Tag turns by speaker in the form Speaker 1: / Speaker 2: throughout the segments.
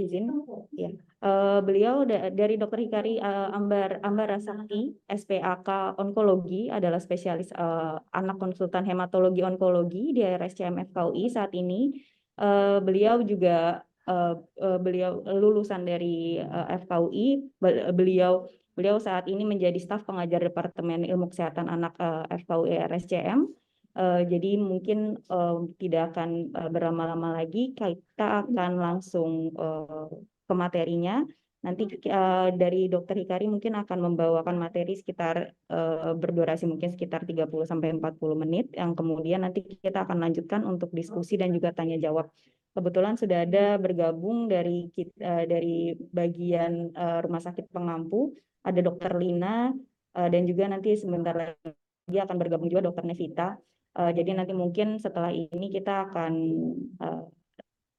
Speaker 1: izin. Ya. Beliau dari Dr. Hikari Ambara Sakti, SPAK Onkologi, adalah spesialis anak konsultan hematologi onkologi di RSCM FKUI saat ini. Beliau juga beliau lulusan dari FKUI. Beliau saat ini menjadi staf pengajar Departemen Ilmu Kesehatan Anak FKUI RSCM. Jadi mungkin tidak akan berlama-lama lagi, kita akan langsung ke materinya. Nanti dari Dr. Hikari mungkin akan membawakan materi sekitar berdurasi mungkin sekitar 30-40 menit, yang kemudian nanti kita akan lanjutkan untuk diskusi dan juga tanya jawab. Kebetulan sudah ada bergabung dari bagian Rumah Sakit Pengampu, ada Dr. Lina, dan juga nanti sebentar lagi akan bergabung juga Dr. Nevita. Jadi nanti mungkin setelah ini kita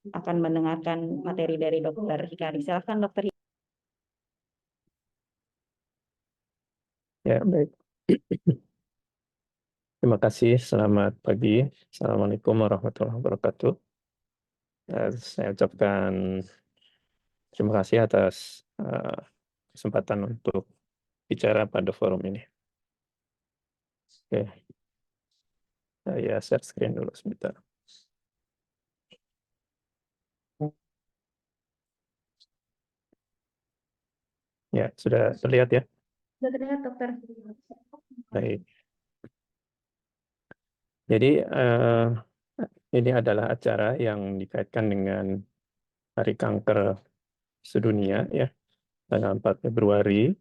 Speaker 1: akan mendengarkan materi dari Dr. Hikari. Silakan Dr. Hikari.
Speaker 2: Ya, baik. Terima kasih. Selamat pagi. Assalamualaikum warahmatullahi wabarakatuh. Saya ucapkan terima kasih atas kesempatan untuk bicara pada forum ini. Oke, saya share screen dulu sebentar. Ya, sudah terlihat ya?
Speaker 1: Sudah terlihat, Dokter.
Speaker 2: Baik. Jadi ini adalah acara yang dikaitkan dengan Hari Kanker Sedunia ya, tanggal 4 Februari.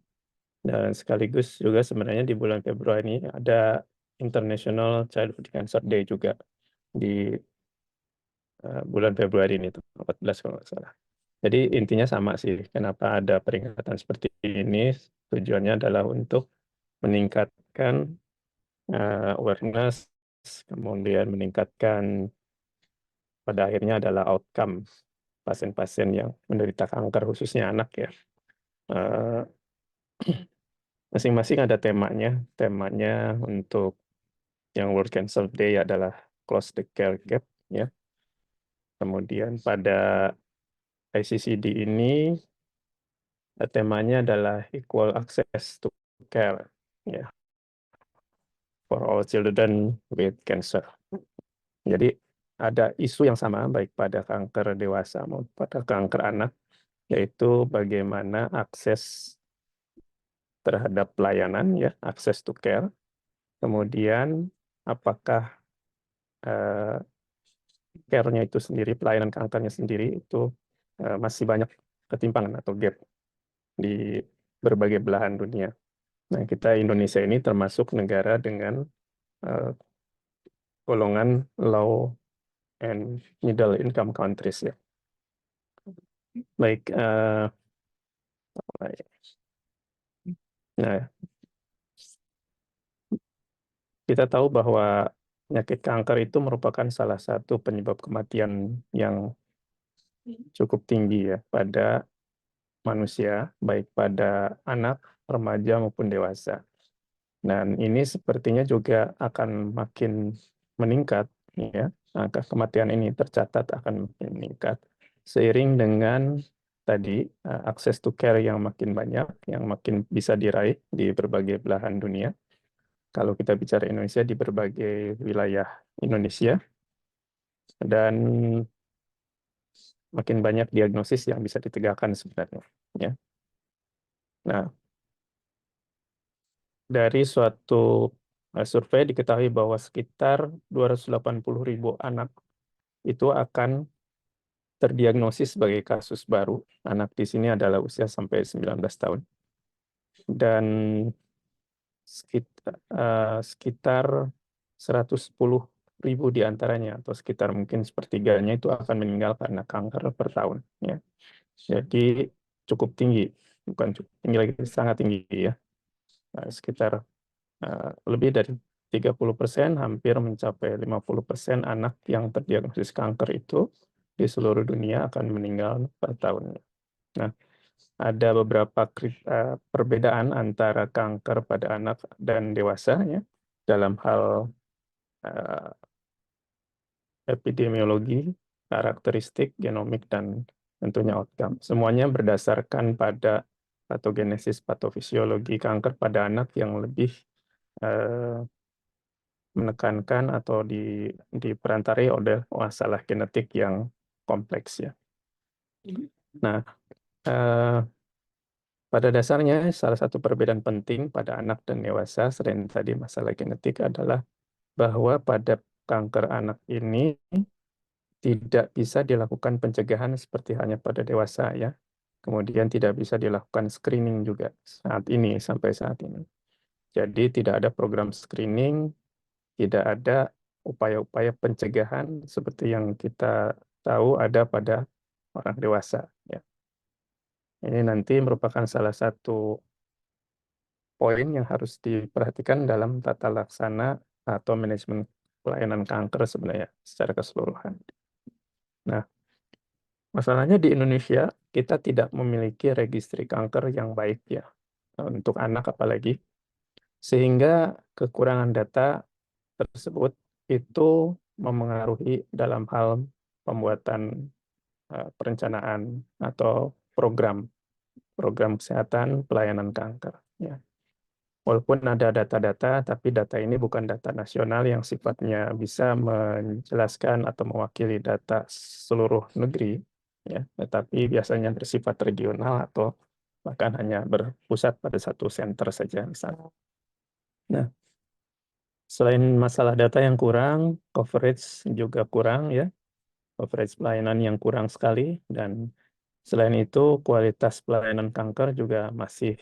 Speaker 2: Dan sekaligus juga sebenarnya di bulan Februari ini ada International Childhood Cancer Day juga di bulan Februari ini, 14 kalau nggak salah. Jadi intinya sama sih, kenapa ada peringatan seperti ini, tujuannya adalah untuk meningkatkan awareness, kemudian meningkatkan pada akhirnya adalah outcome pasien-pasien yang menderita kanker, khususnya anak ya. Masing-masing ada temanya. Temanya untuk yang World Cancer Day adalah Close the Care Gap ya. Kemudian pada ICCD ini temanya adalah Equal Access to Care ya, for all children with cancer. Jadi ada isu yang sama baik pada kanker dewasa maupun pada kanker anak, yaitu bagaimana akses terhadap pelayanan ya, access to care. Kemudian apakah care-nya itu sendiri, pelayanan kankernya sendiri itu masih banyak ketimpangan atau gap di berbagai belahan dunia. Nah, kita Indonesia ini termasuk negara dengan golongan low and middle income countries ya. Baik, nah kita tahu bahwa penyakit kanker itu merupakan salah satu penyebab kematian yang cukup tinggi ya pada manusia, baik pada anak, remaja maupun dewasa. Dan ini sepertinya juga akan makin meningkat, ya. Angka kematian ini tercatat akan makin meningkat seiring dengan tadi akses to care yang makin banyak, yang makin bisa diraih di berbagai belahan dunia. Kalau kita bicara Indonesia, di berbagai wilayah Indonesia, dan makin banyak diagnosis yang bisa ditegakkan sebenarnya. Ya. Nah, dari suatu survei diketahui bahwa sekitar 280.000 anak itu akan terdiagnosis sebagai kasus baru. Anak di sini adalah usia sampai 19 tahun. Dan sekitar 110.000 diantaranya, atau sekitar mungkin sepertiganya itu akan meninggal karena kanker per tahun. Ya. Jadi cukup tinggi, bukan cukup tinggi lagi, sangat tinggi ya. Sekitar lebih dari 30%, hampir mencapai 50% anak yang terdiagnosis kanker itu di seluruh dunia akan meninggal per tahun. Nah, ada beberapa perbedaan antara kanker pada anak dan dewasa ya, dalam hal epidemiologi, karakteristik, genomik, dan tentunya outcome. Semuanya berdasarkan pada patogenesis patofisiologi kanker pada anak yang lebih menekankan atau diperantarai oleh masalah genetik yang kompleks ya. Nah, pada dasarnya salah satu perbedaan penting pada anak dan dewasa selain tadi masalah genetik adalah bahwa pada kanker anak ini tidak bisa dilakukan pencegahan seperti hanya pada dewasa ya. Kemudian tidak bisa dilakukan screening juga sampai saat ini. Jadi tidak ada program screening, tidak ada upaya-upaya pencegahan seperti yang kita tahu ada pada orang dewasa ya. Ini nanti merupakan salah satu poin yang harus diperhatikan dalam tata laksana atau manajemen pelayanan kanker sebenarnya secara keseluruhan. Nah, masalahnya di Indonesia kita tidak memiliki registri kanker yang baik ya untuk anak apalagi, sehingga kekurangan data tersebut itu memengaruhi dalam hal pembuatan perencanaan atau program kesehatan pelayanan kanker ya. Walaupun ada data-data, tapi data ini bukan data nasional yang sifatnya bisa menjelaskan atau mewakili data seluruh negeri, ya, tetapi biasanya bersifat regional atau bahkan hanya berpusat pada satu center saja misalnya. Nah, selain masalah data yang kurang, coverage juga kurang ya, coverage pelayanan yang kurang sekali, dan selain itu kualitas pelayanan kanker juga masih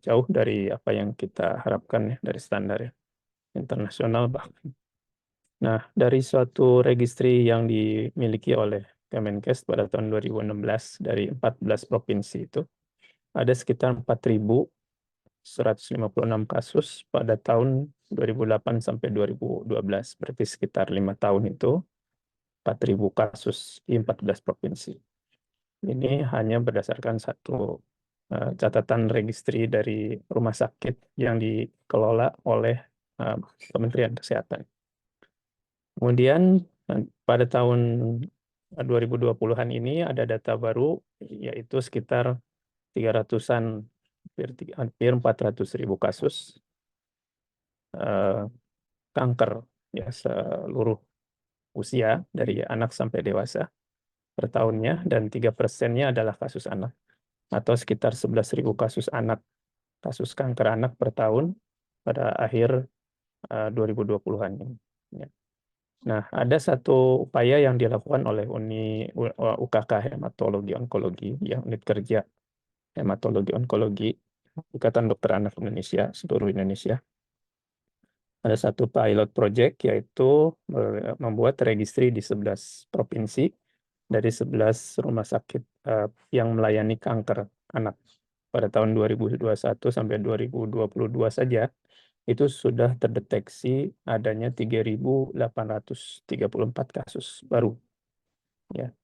Speaker 2: jauh dari apa yang kita harapkan ya, dari standar ya, internasional bahkan. Nah, dari suatu registri yang dimiliki oleh Kemenkes pada tahun 2016 dari 14 provinsi itu, ada sekitar 4.156 kasus pada tahun 2008 sampai 2012, berarti sekitar 5 tahun itu 4.000 kasus di 14 provinsi. Ini hanya berdasarkan satu catatan registri dari rumah sakit yang dikelola oleh Kementerian Kesehatan. Kemudian pada tahun 2020-an ini ada data baru, yaitu sekitar 300-an, hampir 400.000 kasus kanker ya seluruh usia dari anak sampai dewasa per tahunnya, dan 3%-nya adalah kasus anak, atau sekitar 11.000 kasus kanker anak per tahun pada akhir 2020-an ini. Ya. Nah, ada satu upaya yang dilakukan oleh UKK Hematologi Onkologi, ya, unit kerja Hematologi Onkologi, Ikatan Dokter Anak Indonesia, seluruh Indonesia. Ada satu pilot project, yaitu membuat registri di 11 provinsi dari 11 rumah sakit yang melayani kanker anak. Pada tahun 2021 sampai 2022 saja, itu sudah terdeteksi adanya 3.834 kasus baru. Ya.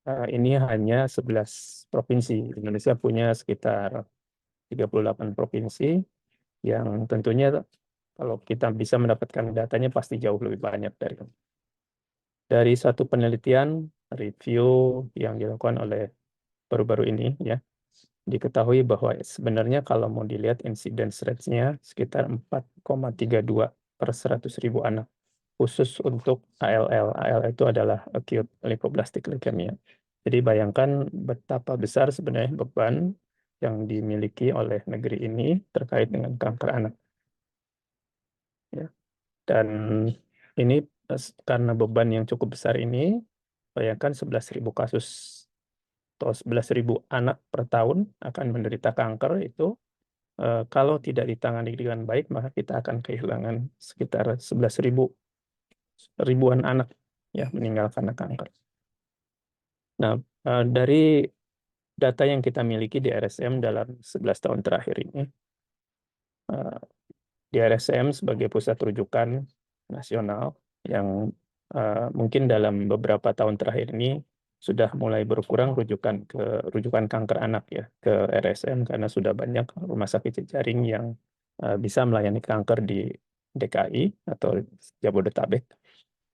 Speaker 2: Ini hanya 11 provinsi. Indonesia punya sekitar 38 provinsi, yang tentunya kalau kita bisa mendapatkan datanya pasti jauh lebih banyak dari satu penelitian review yang dilakukan oleh baru-baru ini ya. Diketahui bahwa sebenarnya kalau mau dilihat incidence rate-nya sekitar 4,32 per 100.000 anak, khusus untuk ALL. ALL itu adalah acute lymphoblastic leukemia. Jadi bayangkan betapa besar sebenarnya beban yang dimiliki oleh negeri ini terkait dengan kanker anak. Ya. Dan ini karena beban yang cukup besar ini, bayangkan 11.000 kasus atau 11.000 anak per tahun akan menderita kanker itu. Kalau tidak ditangani dengan baik, maka kita akan kehilangan sekitar 11.000 ribuan anak ya meninggal karena kanker. Nah, dari data yang kita miliki di RSM dalam 11 tahun terakhir ini, di RSM sebagai pusat rujukan nasional yang mungkin dalam beberapa tahun terakhir ini sudah mulai berkurang rujukan kanker anak ya ke RSM, karena sudah banyak rumah sakit jejaring yang bisa melayani kanker di DKI atau Jabodetabek.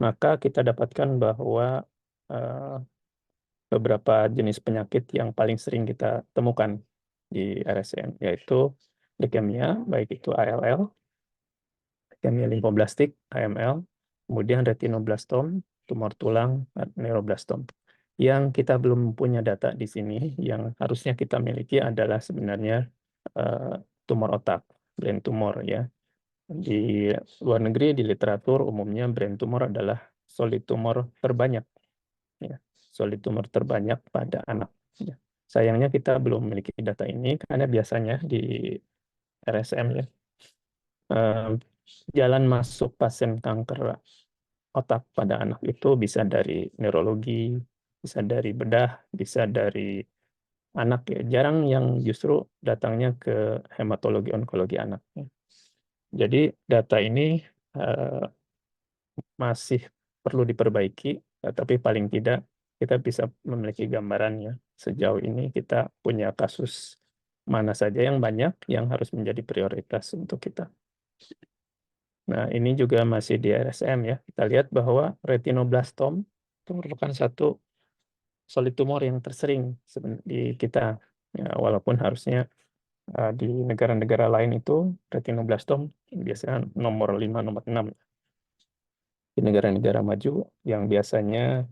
Speaker 2: Maka kita dapatkan bahwa beberapa jenis penyakit yang paling sering kita temukan di RSM, yaitu leukemia, baik itu ALL, leukemia limfoblastik, AML, kemudian retinoblastom, tumor tulang, neuroblastom. Yang kita belum punya data di sini, yang harusnya kita miliki adalah sebenarnya tumor otak, brain tumor ya. Di luar negeri, di literatur umumnya brain tumor adalah solid tumor terbanyak, ya. Solid tumor terbanyak pada anak. Ya. Sayangnya kita belum memiliki data ini karena biasanya di RSM ya, jalan masuk pasien kanker otak pada anak itu bisa dari neurologi, bisa dari bedah, bisa dari anak ya. Jarang yang justru datangnya ke hematologi onkologi anak. Ya. Jadi data ini masih perlu diperbaiki, tapi paling tidak kita bisa memiliki gambarannya. Sejauh ini kita punya kasus mana saja yang banyak yang harus menjadi prioritas untuk kita. Nah, ini juga masih di RSM ya. Kita lihat bahwa retinoblastom itu merupakan satu solid tumor yang tersering di kita. Ya, walaupun harusnya di negara-negara lain itu retinoblastom biasanya nomor 5, nomor 6. Di negara-negara maju yang biasanya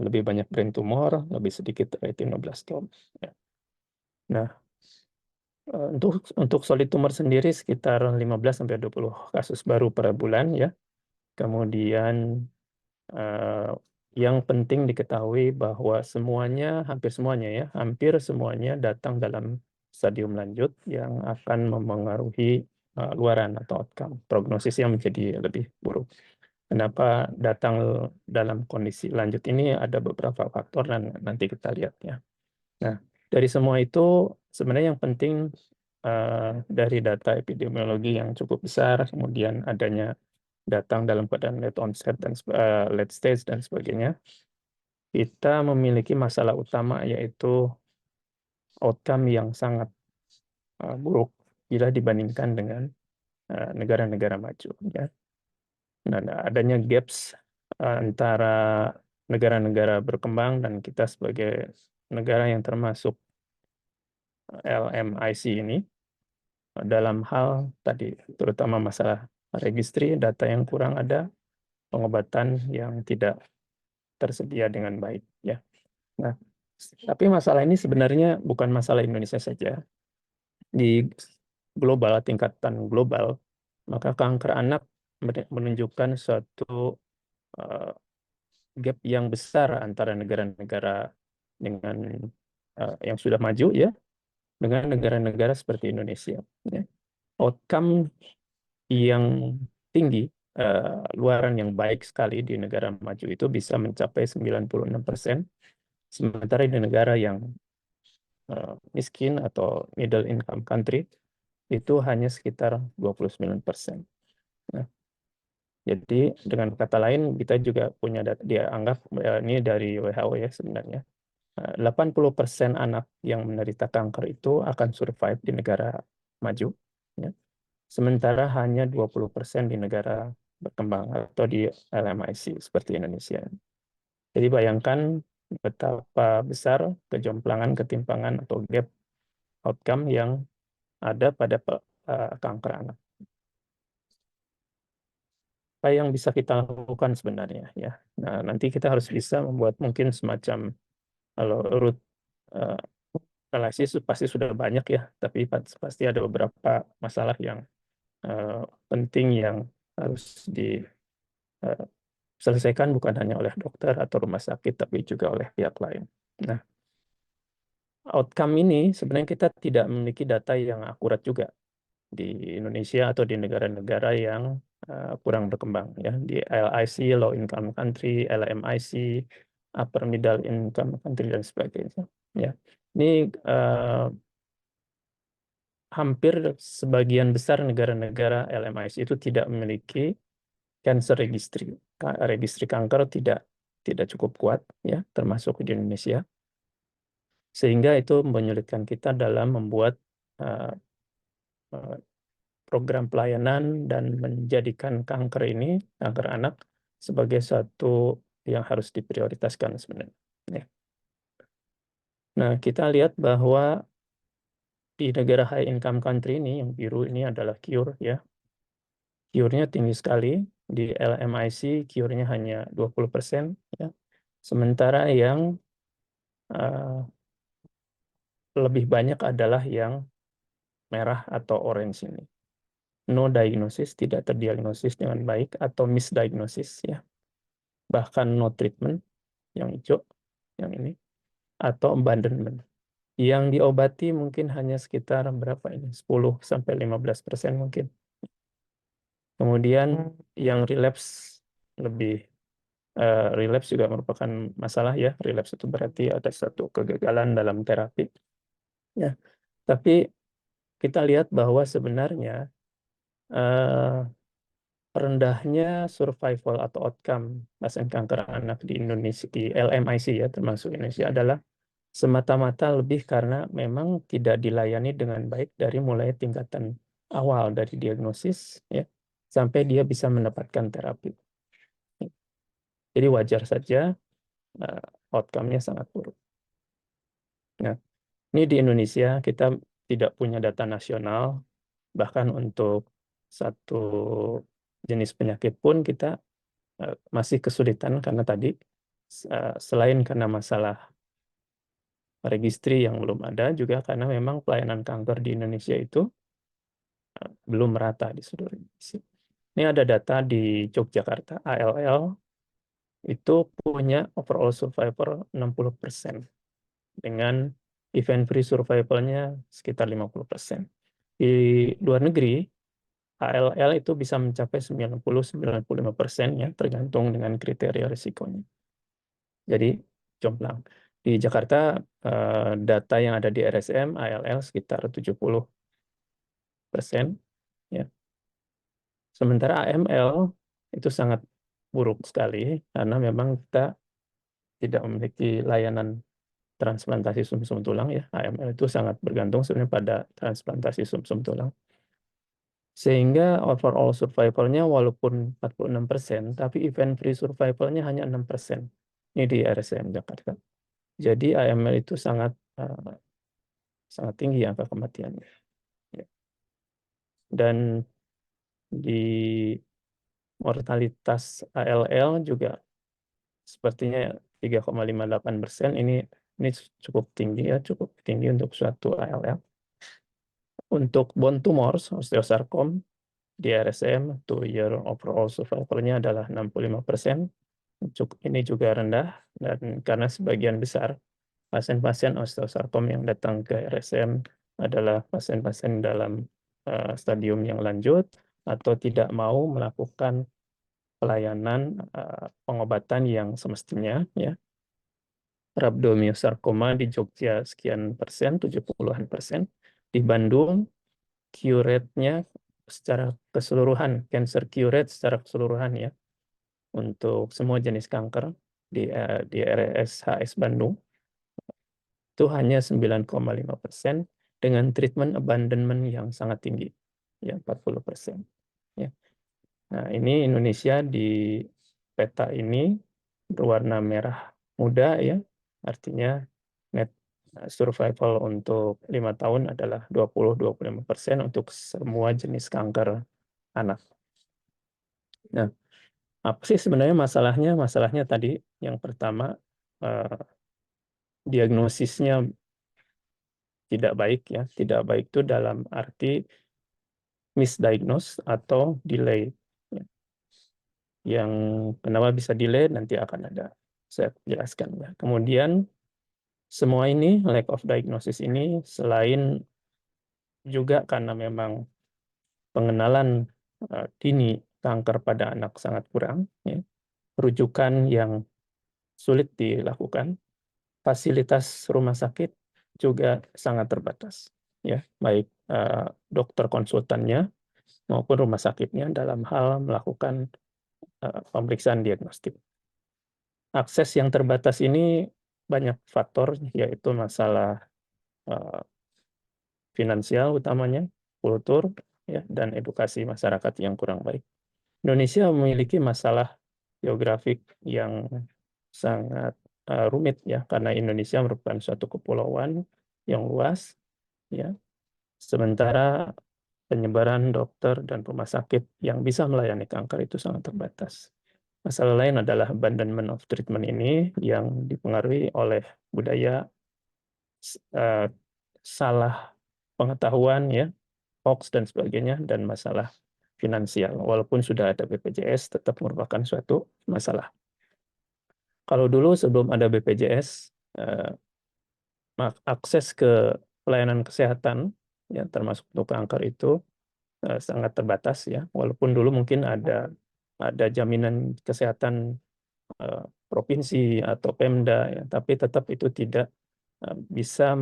Speaker 2: lebih banyak brain tumor, lebih sedikit retinoblastom. Ya. Nah, untuk solid tumor sendiri sekitar 15-20 kasus baru per bulan ya. Kemudian yang penting diketahui bahwa hampir semuanya ya, hampir semuanya datang dalam stadium lanjut yang akan memengaruhi luaran atau outcome, prognosisnya menjadi lebih buruk. Kenapa datang dalam kondisi lanjut ini ada beberapa faktor dan nanti kita lihat ya. Nah, dari semua itu sebenarnya yang penting dari data epidemiologi yang cukup besar, kemudian adanya datang dalam keadaan late onset dan late stage dan sebagainya, kita memiliki masalah utama yaitu outcome yang sangat buruk bila dibandingkan dengan negara-negara maju ya. Dan adanya gaps antara negara-negara berkembang dan kita sebagai negara yang termasuk LMIC ini dalam hal tadi, terutama masalah registri, data yang kurang ada, pengobatan yang tidak tersedia dengan baik. Ya. Nah, tapi masalah ini sebenarnya bukan masalah Indonesia saja. Di tingkatan global, maka kanker anak menunjukkan suatu gap yang besar antara negara-negara dengan yang sudah maju ya dengan negara-negara seperti Indonesia. Ya. Outcome yang tinggi, luaran yang baik sekali di negara maju itu bisa mencapai 96%, sementara di negara yang miskin atau middle income country itu hanya sekitar 29%. Nah, jadi dengan kata lain kita juga punya data, dia anggap ini dari WHO ya sebenarnya. 80% anak yang menderita kanker itu akan survive di negara maju. Ya. Sementara hanya 20% di negara berkembang atau di LMIC seperti Indonesia. Jadi bayangkan betapa besar kejomplangan, ketimpangan atau gap outcome yang ada pada kanker anak. Apa yang bisa kita lakukan sebenarnya ya. Nah, nanti kita harus bisa membuat mungkin semacam kalau root analisis pasti sudah banyak ya, tapi pasti ada beberapa masalah yang penting yang harus diselesaikan bukan hanya oleh dokter atau rumah sakit, tapi juga oleh pihak lain. Nah, outcome ini sebenarnya kita tidak memiliki data yang akurat juga di Indonesia atau di negara-negara yang kurang berkembang ya, di LIC, low income country, LMIC, upper middle income country dan sebagainya. Ya, ini hampir sebagian besar negara-negara LMIC itu tidak memiliki cancer registry. Registry kanker tidak cukup kuat ya, termasuk di Indonesia. Sehingga itu menyulitkan kita dalam membuat program pelayanan dan menjadikan kanker anak sebagai satu yang harus diprioritaskan sebenarnya. Ya. Nah, kita lihat bahwa di negara high income country ini, yang biru ini adalah cure ya. Cure-nya tinggi sekali. Di LMIC cure-nya hanya 20% ya. Sementara yang lebih banyak adalah yang merah atau orange ini. No diagnosis, tidak terdiagnosis dengan baik atau misdiagnosis ya. Bahkan no treatment yang hijau, yang ini, atau abandonment. Yang diobati mungkin hanya sekitar berapa ini? 10-15% mungkin. Kemudian yang relapse lebih relapse juga merupakan masalah ya. Relapse itu berarti ada satu kegagalan dalam terapi. Ya. Tapi kita lihat bahwa sebenarnya rendahnya survival atau outcome pasien kanker anak di Indonesia, di LMIC ya, termasuk Indonesia, adalah semata-mata lebih karena memang tidak dilayani dengan baik dari mulai tingkatan awal dari diagnosis ya sampai dia bisa mendapatkan terapi. Jadi wajar saja outcome-nya sangat buruk. Nah, ini di Indonesia kita tidak punya data nasional, bahkan untuk satu jenis penyakit pun kita masih kesulitan karena tadi selain karena masalah registri yang belum ada, juga karena memang pelayanan kanker di Indonesia itu belum merata di seluruh Indonesia. Ini ada data di Yogyakarta, ALL itu punya overall survivor 60% dengan event-free survivalnya sekitar 50%. Di luar negeri, ALL itu bisa mencapai 90-95% ya, tergantung dengan kriteria risikonya. Jadi jomplang. Di Jakarta, data yang ada di RSM, ALL sekitar 70%. Ya. Sementara AML itu sangat buruk sekali, karena memang kita tidak memiliki layanan transplantasi sumsum tulang. Ya. AML itu sangat bergantung sebenarnya pada transplantasi sumsum tulang. Sehingga overall survival-nya walaupun 46%, tapi event-free survival-nya hanya 6%. Ini di RSM Jakarta. Jadi AML itu sangat sangat tinggi angka kematiannya. Ya. Dan di mortalitas ALL juga sepertinya 3,58%. Ini cukup tinggi ya, cukup tinggi untuk suatu ALL. Untuk bone tumors, osteosarkom di RSM, 2-year overall survival-nya adalah 65%. Ini juga rendah, dan karena sebagian besar pasien-pasien osteosarkom yang datang ke RSM adalah pasien-pasien dalam stadium yang lanjut atau tidak mau melakukan pelayanan pengobatan yang semestinya ya. Rhabdomyosarcoma di Jogja sekian persen, 70-an persen. Di Bandung, cure rate-nya secara keseluruhan, cancer cure rate secara keseluruhan ya, untuk semua jenis kanker di RSHS Bandung, itu hanya 9,5% dengan treatment abandonment yang sangat tinggi, ya 40%. Ya. Nah, ini Indonesia di peta ini berwarna merah muda ya, artinya net survival untuk 5 tahun adalah 20-25% untuk semua jenis kanker anak. Nah, apa sih sebenarnya masalahnya? Masalahnya tadi yang pertama, diagnosisnya tidak baik ya. Tidak baik itu dalam arti misdiagnose atau delay. Ya. Yang kenapa bisa delay nanti akan ada saya jelaskan ya. Kemudian semua ini, lack of diagnosis ini, selain juga karena memang pengenalan dini kanker pada anak sangat kurang, ya, rujukan yang sulit dilakukan, fasilitas rumah sakit juga sangat terbatas, ya, baik dokter konsultannya maupun rumah sakitnya dalam hal melakukan pemeriksaan diagnostik. Akses yang terbatas ini banyak faktor, yaitu masalah finansial utamanya, kultur, ya, dan edukasi masyarakat yang kurang baik. Indonesia memiliki masalah geografik yang sangat rumit ya, karena Indonesia merupakan suatu kepulauan yang luas ya. Sementara penyebaran dokter dan rumah sakit yang bisa melayani kanker itu sangat terbatas. Masalah lain adalah abandonment of treatment ini yang dipengaruhi oleh budaya uh, salah pengetahuan ya, hoax dan sebagainya, dan masalah finansial. Walaupun sudah ada BPJS, tetap merupakan suatu masalah. Kalau dulu sebelum ada BPJS, akses ke pelayanan kesehatan, ya termasuk untuk kanker itu sangat terbatas ya. Walaupun dulu mungkin ada jaminan kesehatan eh, provinsi atau Pemda, ya, tapi tetap itu tidak bisa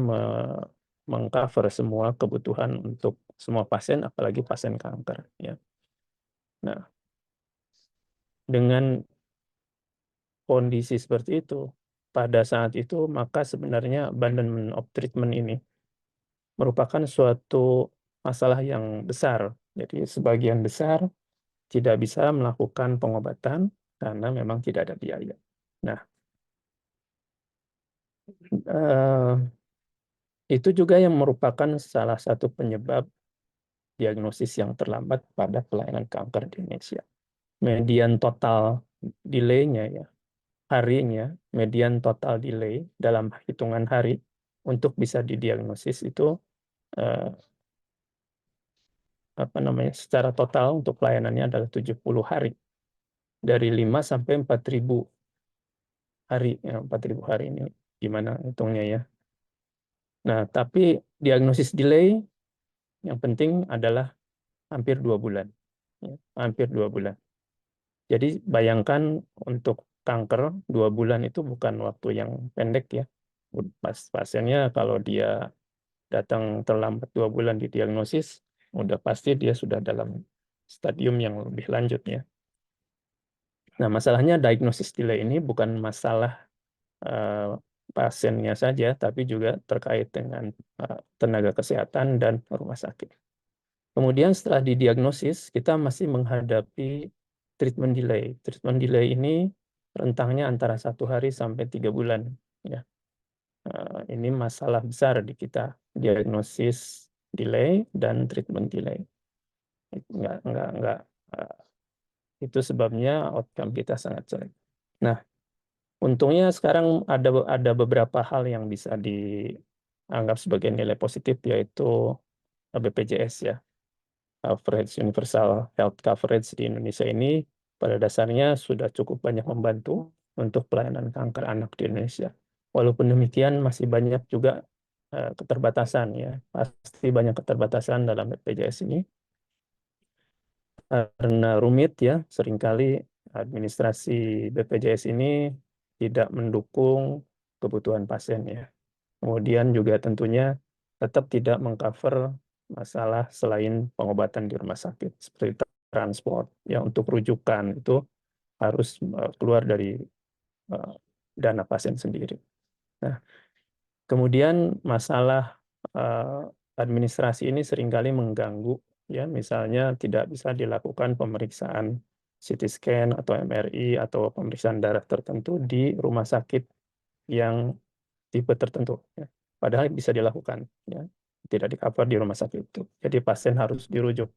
Speaker 2: mengcover semua kebutuhan untuk semua pasien, apalagi pasien kanker. Ya. Nah, dengan kondisi seperti itu, pada saat itu maka sebenarnya abandonment of treatment ini merupakan suatu masalah yang besar. Jadi sebagian besar tidak bisa melakukan pengobatan karena memang tidak ada biaya. Nah, eh, itu juga yang merupakan salah satu penyebab diagnosis yang terlambat pada pelayanan kanker di Indonesia. Median total delay-nya ya, harinya, median total delay dalam hitungan hari untuk bisa didiagnosis itu eh, secara total untuk pelayanannya adalah 70 hari. Dari 5 sampai 4.000 hari, ya, 4.000 hari ini gimana hitungnya ya. Nah, tapi diagnosis delay yang penting adalah hampir 2 bulan. Ya, hampir 2 bulan. Jadi bayangkan untuk kanker 2 bulan itu bukan waktu yang pendek ya. Pasiennya kalau dia datang terlambat 2 bulan didiagnosis, udah pasti dia sudah dalam stadium yang lebih lanjut ya. Nah, masalahnya diagnosis delay ini bukan masalah eh, pasiennya saja, tapi juga terkait dengan tenaga kesehatan dan rumah sakit. Kemudian setelah didiagnosis, kita masih menghadapi treatment delay. Treatment delay ini rentangnya antara 1 hari sampai 3 bulan. Ya, ini masalah besar di kita, diagnosis delay dan treatment delay. Enggak, eh, itu sebabnya outcome kita sangat jelek. Nah, untungnya sekarang ada beberapa hal yang bisa dianggap sebagai nilai positif, yaitu BPJS ya, Coverage Universal Health Coverage di Indonesia ini pada dasarnya sudah cukup banyak membantu untuk pelayanan kanker anak di Indonesia. Walaupun demikian masih banyak juga keterbatasan ya, pasti banyak keterbatasan dalam BPJS ini karena rumit ya, seringkali administrasi BPJS ini tidak mendukung kebutuhan pasien ya. Kemudian juga tentunya tetap tidak mengcover masalah selain pengobatan di rumah sakit, seperti transport ya, untuk rujukan itu harus keluar dari eh, dana pasien sendiri. Nah, kemudian masalah administrasi ini seringkali mengganggu ya, misalnya tidak bisa dilakukan pemeriksaan CT scan atau MRI atau pemeriksaan darah tertentu di rumah sakit yang tipe tertentu ya. Padahal bisa dilakukan ya, tidak di-cover di rumah sakit itu. Jadi pasien harus dirujuk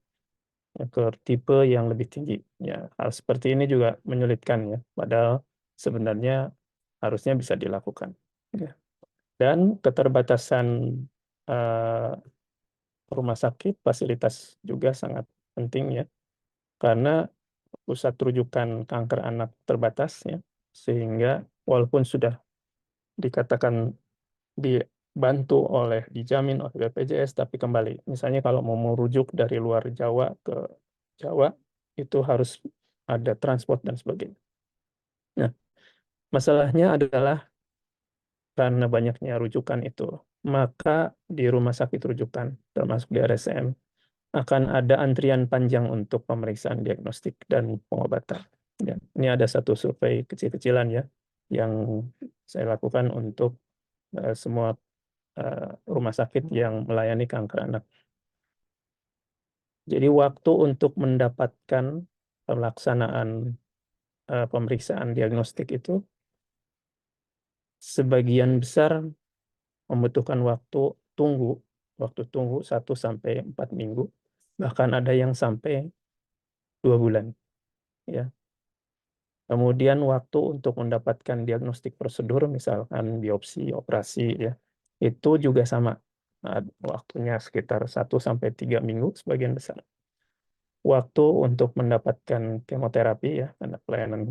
Speaker 2: ya, ke tipe yang lebih tinggi ya. Hal seperti ini juga menyulitkan ya, padahal sebenarnya harusnya bisa dilakukan ya. Dan keterbatasan eh, rumah sakit fasilitas juga sangat penting ya, karena pusat rujukan kanker anak terbatas ya, sehingga walaupun sudah dikatakan dibantu dijamin oleh BPJS, tapi kembali, misalnya kalau mau merujuk dari luar Jawa ke Jawa, itu harus ada transport dan sebagainya. Nah, masalahnya adalah karena banyaknya rujukan itu, maka di rumah sakit rujukan, termasuk di RSCM, akan ada antrian panjang untuk pemeriksaan diagnostik dan pengobatan. Ya, ini ada satu survei kecil-kecilan ya, yang saya lakukan untuk semua rumah sakit yang melayani kanker anak. Jadi waktu untuk mendapatkan pelaksanaan pemeriksaan diagnostik itu sebagian besar membutuhkan waktu tunggu 1 sampai 4 minggu, bahkan ada yang sampai 2 bulan. Ya. Kemudian waktu untuk mendapatkan diagnostik prosedur, misalkan biopsi, operasi, ya, itu juga sama. Nah, waktunya sekitar 1 sampai 3 minggu sebagian besar. Waktu untuk mendapatkan kemoterapi, ya, karena pelayanan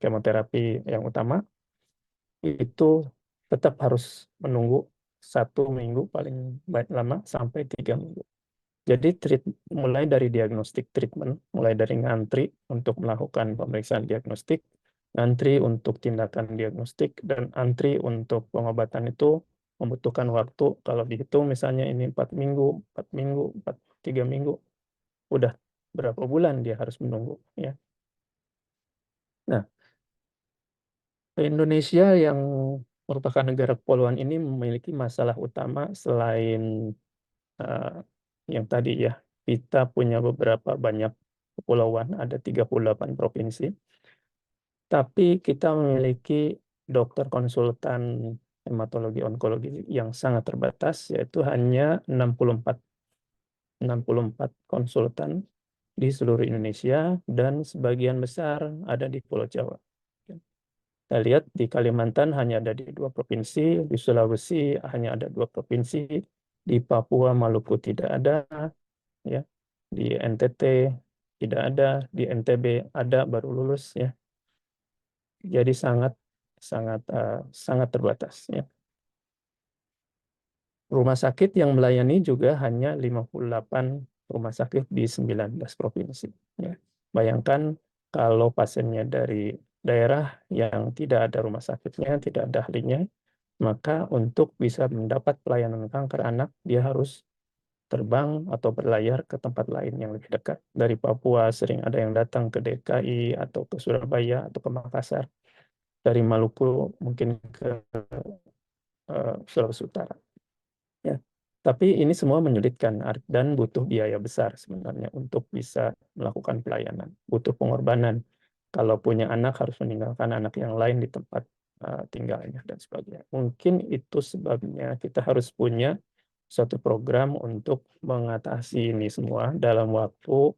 Speaker 2: kemoterapi yang utama, itu tetap harus menunggu 1 minggu paling lama sampai 3 minggu. Jadi mulai dari diagnostik treatment, mulai dari ngantri untuk melakukan pemeriksaan diagnostik, ngantri untuk tindakan diagnostik, dan antri untuk pengobatan itu membutuhkan waktu. Kalau dihitung misalnya ini 4 minggu, 4 minggu, 3 minggu, udah berapa bulan dia harus menunggu. Ya. Nah, Indonesia yang merupakan negara kepulauan ini memiliki masalah utama selain eh, yang tadi, ya, kita punya beberapa banyak kepulauan, ada 38 provinsi, tapi kita memiliki dokter konsultan hematologi onkologi yang sangat terbatas, yaitu hanya 64 konsultan di seluruh Indonesia, dan sebagian besar ada di Pulau Jawa. Kita lihat di Kalimantan hanya ada di 2 provinsi, di Sulawesi hanya ada 2 provinsi, di Papua, Maluku tidak ada, ya, di NTT tidak ada, di NTB ada baru lulus, ya. Jadi sangat sangat sangat terbatas, ya. Rumah sakit yang melayani juga hanya 58 rumah sakit di 19 provinsi, ya. Bayangkan kalau pasiennya dari daerah yang tidak ada rumah sakitnya, tidak ada ahlinya, maka untuk bisa mendapat pelayanan kanker anak, dia harus terbang atau berlayar ke tempat lain yang lebih dekat. Dari Papua sering ada yang datang ke DKI atau ke Surabaya atau ke Makassar. Dari Maluku mungkin ke Sulawesi Utara. Ya. Tapi ini semua menyulitkan dan butuh biaya besar sebenarnya untuk bisa melakukan pelayanan. Butuh pengorbanan. Kalau punya anak harus meninggalkan anak yang lain di tempat tinggalnya dan sebagainya. Mungkin itu sebabnya kita harus punya suatu program untuk mengatasi ini semua dalam waktu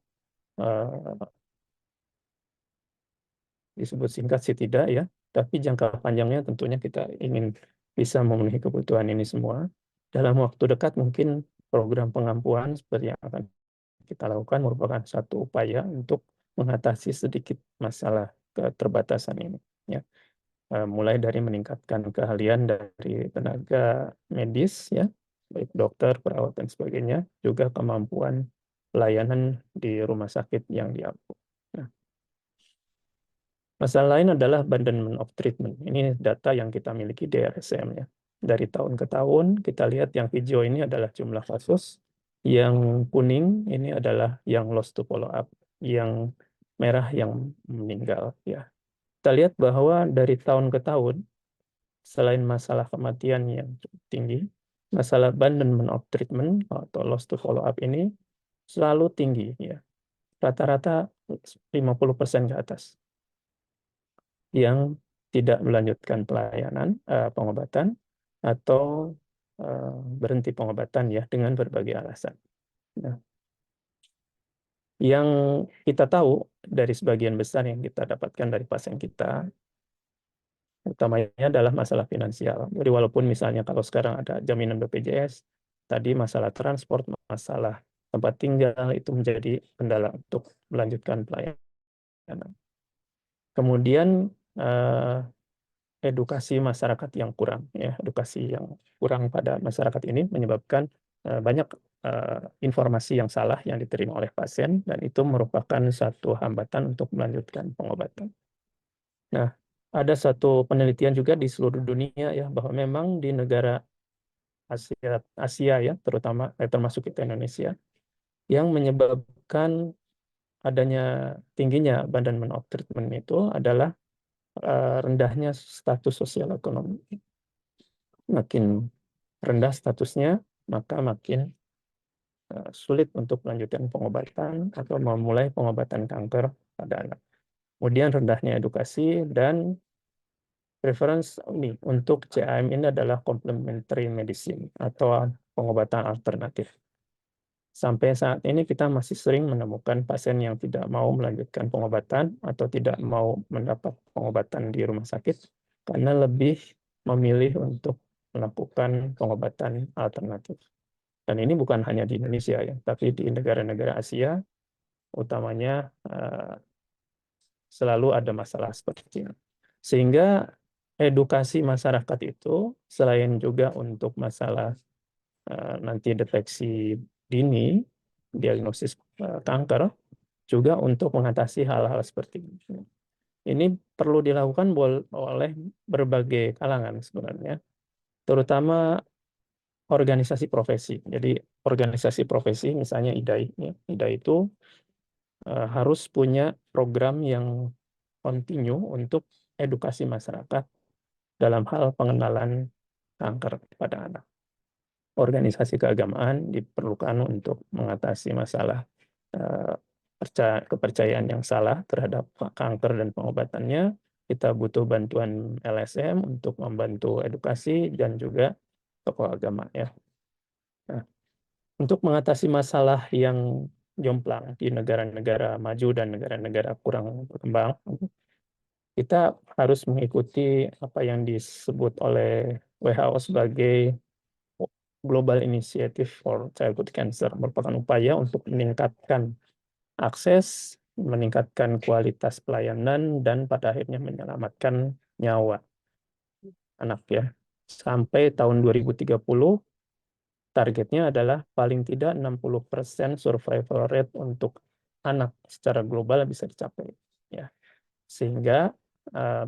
Speaker 2: disebut singkat sih tidak, ya, tapi jangka panjangnya tentunya kita ingin bisa memenuhi kebutuhan ini semua. Dalam waktu dekat mungkin program pengampuan seperti yang akan kita lakukan merupakan satu upaya untuk mengatasi sedikit masalah keterbatasan ini, ya. Mulai dari meningkatkan keahlian dari tenaga medis, ya, baik dokter, perawat, dan sebagainya, juga kemampuan pelayanan di rumah sakit yang diampu. Nah, masalah lain adalah abandonment of treatment. Ini data yang kita miliki di RSCM, ya. Dari tahun ke tahun, kita lihat yang hijau ini adalah jumlah kasus, yang kuning ini adalah yang lost to follow up, yang merah yang meninggal, ya. Kita lihat bahwa dari tahun ke tahun, selain masalah kematian yang cukup tinggi, masalah abandonment of treatment atau lost to follow up ini selalu tinggi, ya. Rata-rata 50% ke atas yang tidak melanjutkan pelayanan pengobatan atau berhenti pengobatan, ya, dengan berbagai alasan. Nah, yang kita tahu dari sebagian besar yang kita dapatkan dari pasien kita, utamanya adalah masalah finansial. Jadi walaupun misalnya kalau sekarang ada jaminan BPJS, tadi masalah transport, masalah tempat tinggal itu menjadi kendala untuk melanjutkan pelayanan. Kemudian edukasi masyarakat yang kurang, ya, edukasi yang kurang pada masyarakat ini menyebabkan banyak informasi yang salah yang diterima oleh pasien, dan itu merupakan satu hambatan untuk melanjutkan pengobatan. Nah, ada satu penelitian juga di seluruh dunia, ya, bahwa memang di negara Asia, ya, terutama termasuk kita Indonesia, yang menyebabkan adanya tingginya abandonment of treatment itu adalah rendahnya status sosial ekonomi. Makin rendah statusnya, maka makin sulit untuk melanjutkan pengobatan atau memulai pengobatan kanker pada anak. Kemudian rendahnya edukasi dan preference ini untuk CAM ini adalah complementary medicine atau pengobatan alternatif. Sampai saat ini kita masih sering menemukan pasien yang tidak mau melanjutkan pengobatan atau tidak mau mendapat pengobatan di rumah sakit karena lebih memilih untuk melakukan pengobatan alternatif. Dan ini bukan hanya di Indonesia ya, tapi di negara-negara Asia utamanya selalu ada masalah seperti ini. Sehingga edukasi masyarakat itu selain juga untuk masalah nanti deteksi dini, diagnosis kanker, juga untuk mengatasi hal-hal seperti ini. Ini perlu dilakukan oleh berbagai kalangan sebenarnya, terutama organisasi profesi. Jadi organisasi profesi, misalnya IDAI, ya. IDAI itu harus punya program yang kontinu untuk edukasi masyarakat dalam hal pengenalan kanker pada anak. Organisasi keagamaan diperlukan untuk mengatasi masalah kepercayaan yang salah terhadap kanker dan pengobatannya. Kita butuh bantuan LSM untuk membantu edukasi dan juga tokoh agama ya. Nah, untuk mengatasi masalah yang jomplang di negara-negara maju dan negara-negara kurang berkembang, kita harus mengikuti apa yang disebut oleh WHO sebagai Global Initiative for Childhood Cancer, merupakan upaya untuk meningkatkan akses, meningkatkan kualitas pelayanan, dan pada akhirnya menyelamatkan nyawa anak ya. Sampai tahun 2030, targetnya adalah paling tidak 60% survival rate untuk anak secara global bisa dicapai. Ya. Sehingga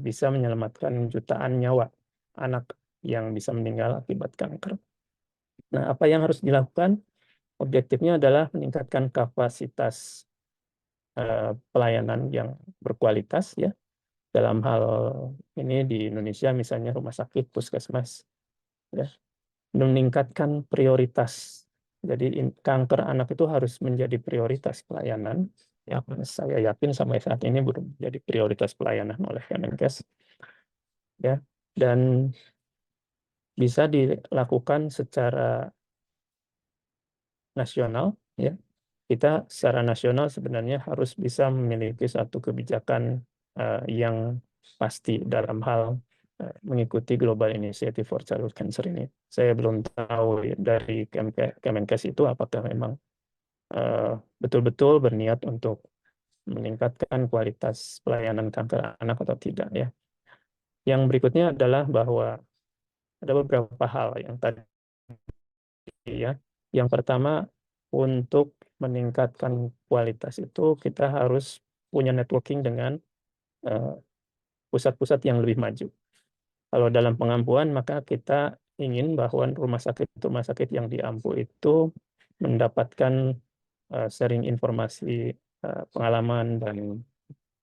Speaker 2: bisa menyelamatkan jutaan nyawa anak yang bisa meninggal akibat kanker. Nah, apa yang harus dilakukan? Objektifnya adalah meningkatkan kapasitas pelayanan yang berkualitas ya. Dalam hal ini di Indonesia misalnya rumah sakit, puskesmas ya. Meningkatkan prioritas. Jadi kanker anak itu harus menjadi prioritas pelayanan. Ya, saya yakin sampai saat ini belum jadi prioritas pelayanan oleh Kemenkes. Ya, dan bisa dilakukan secara nasional ya. Kita secara nasional sebenarnya harus bisa memiliki satu kebijakan yang pasti dalam hal mengikuti Global Initiative for Childhood Cancer ini. Saya belum tahu ya, dari Kemenkes itu apakah memang betul-betul berniat untuk meningkatkan kualitas pelayanan kanker anak atau tidak ya. Yang berikutnya adalah bahwa ada beberapa hal yang tadi ya. Yang pertama, untuk meningkatkan kualitas itu kita harus punya networking dengan pusat-pusat yang lebih maju. Kalau dalam pengampuan, maka kita ingin bahwa rumah sakit yang diampu itu mendapatkan sharing informasi, pengalaman dan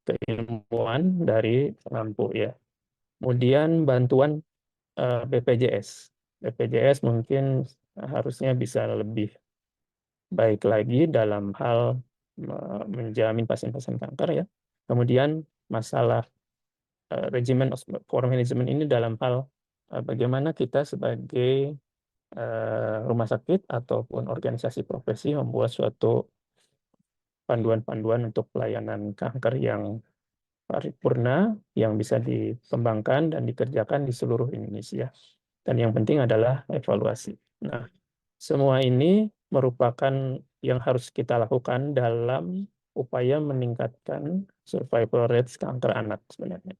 Speaker 2: keilmuan dari pengampu ya. Kemudian bantuan BPJS. BPJS mungkin harusnya bisa lebih baik lagi dalam hal menjamin pasien-pasien kanker ya. Kemudian masalah regimen for management ini dalam hal bagaimana kita sebagai rumah sakit ataupun organisasi profesi membuat suatu panduan-panduan untuk pelayanan kanker yang paripurna yang bisa dikembangkan dan dikerjakan di seluruh Indonesia. Dan yang penting adalah evaluasi. Nah, semua ini merupakan yang harus kita lakukan dalam upaya meningkatkan survival rates kanker anak sebenarnya.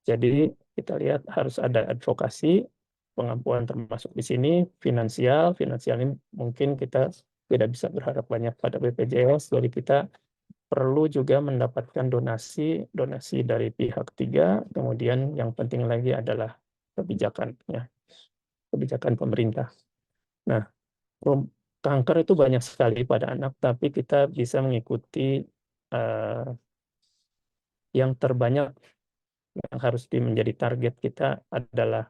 Speaker 2: Jadi kita lihat harus ada advokasi, pengampuan termasuk di sini, finansial ini mungkin kita tidak bisa berharap banyak pada BPJS, jadi kita perlu juga mendapatkan donasi dari pihak ketiga, kemudian yang penting lagi adalah kebijakan, ya, kebijakan pemerintah. Nah, kanker itu banyak sekali pada anak, tapi kita bisa mengikuti yang terbanyak yang harus menjadi target kita adalah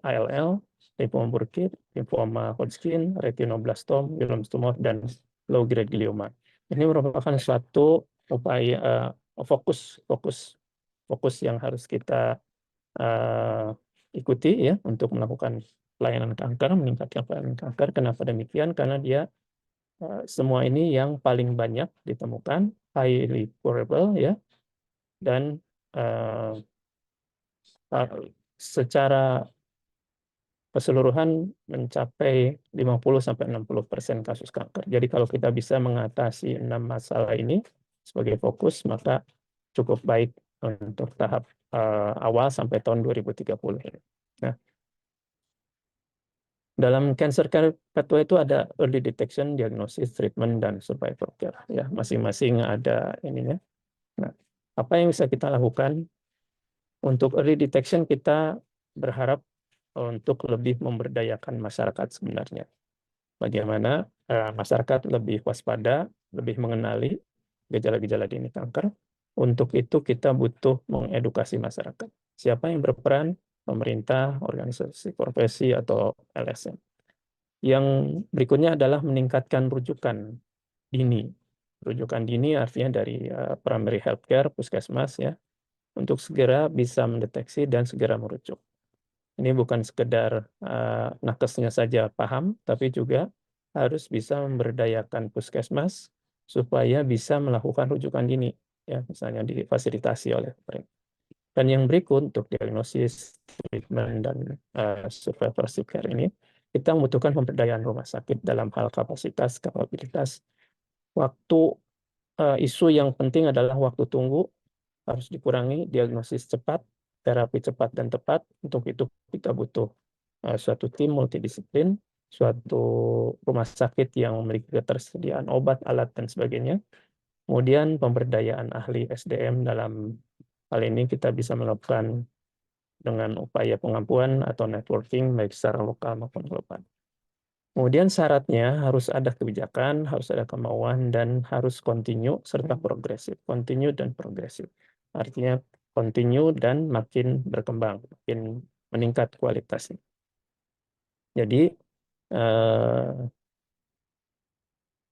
Speaker 2: ALL, lymphoma Burkitt, lymphoma Hodgkin, retinoblastoma, Wilms tumor, dan low grade glioma. Ini merupakan suatu upaya fokus yang harus kita ikuti ya untuk melakukan pelayanan kanker, meningkatkan pelayanan kanker. Kenapa demikian? Karena dia semua ini yang paling banyak ditemukan, highly curable ya, dan secara keseluruhan mencapai 50-60% kasus kanker. Jadi kalau kita bisa mengatasi 6 masalah ini sebagai fokus, maka cukup baik untuk tahap awal sampai tahun 2030 ini. Nah, dalam cancer care pathway itu ada early detection, diagnosis, treatment, dan survivor care. Ya, masing-masing ada ininya. Nah, apa yang bisa kita lakukan? Untuk early detection kita berharap untuk lebih memberdayakan masyarakat sebenarnya. Bagaimana masyarakat lebih waspada, lebih mengenali gejala-gejala dini kanker. Untuk itu kita butuh mengedukasi masyarakat. Siapa yang berperan? Pemerintah, organisasi profesi, atau LSM. Yang berikutnya adalah meningkatkan rujukan dini. Rujukan dini artinya dari primary healthcare, puskesmas ya, untuk segera bisa mendeteksi dan segera merujuk. Ini bukan sekedar nakesnya saja paham, tapi juga harus bisa memberdayakan puskesmas supaya bisa melakukan rujukan dini, ya, misalnya difasilitasi oleh pemerintah. Dan yang berikut untuk diagnosis, treatment, dan survivorship care ini, kita membutuhkan pemberdayaan rumah sakit dalam hal kapasitas, kapabilitas. Waktu isu yang penting adalah waktu tunggu harus dikurangi, diagnosis cepat, terapi cepat dan tepat. Untuk itu kita butuh suatu tim multidisiplin, suatu rumah sakit yang memiliki ketersediaan obat, alat, dan sebagainya. Kemudian pemberdayaan ahli SDM dalam hal ini kita bisa melakukan dengan upaya pengampuan atau networking baik secara lokal maupun global. Kemudian syaratnya harus ada kebijakan, harus ada kemauan, dan harus continue serta progresif. Continue dan progresif. Artinya continue dan makin berkembang, makin meningkat kualitasnya. Jadi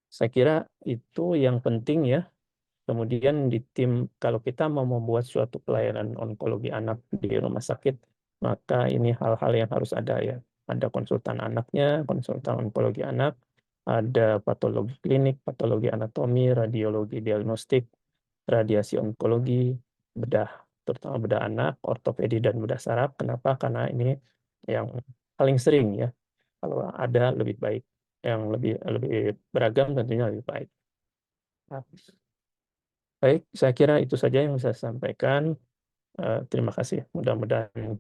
Speaker 2: saya kira itu yang penting ya. Kemudian di tim, kalau kita mau membuat suatu pelayanan onkologi anak di rumah sakit, maka ini hal-hal yang harus ada ya. Ada konsultan anaknya, konsultan onkologi anak, ada patologi klinik, patologi anatomi, radiologi diagnostik, radiasi onkologi, bedah, terutama bedah anak, ortopedi, dan bedah saraf. Kenapa? Karena ini yang paling sering ya. Kalau ada lebih baik, yang lebih beragam tentunya lebih baik. Nah, baik, saya kira itu saja yang saya sampaikan. Terima kasih. Mudah-mudahan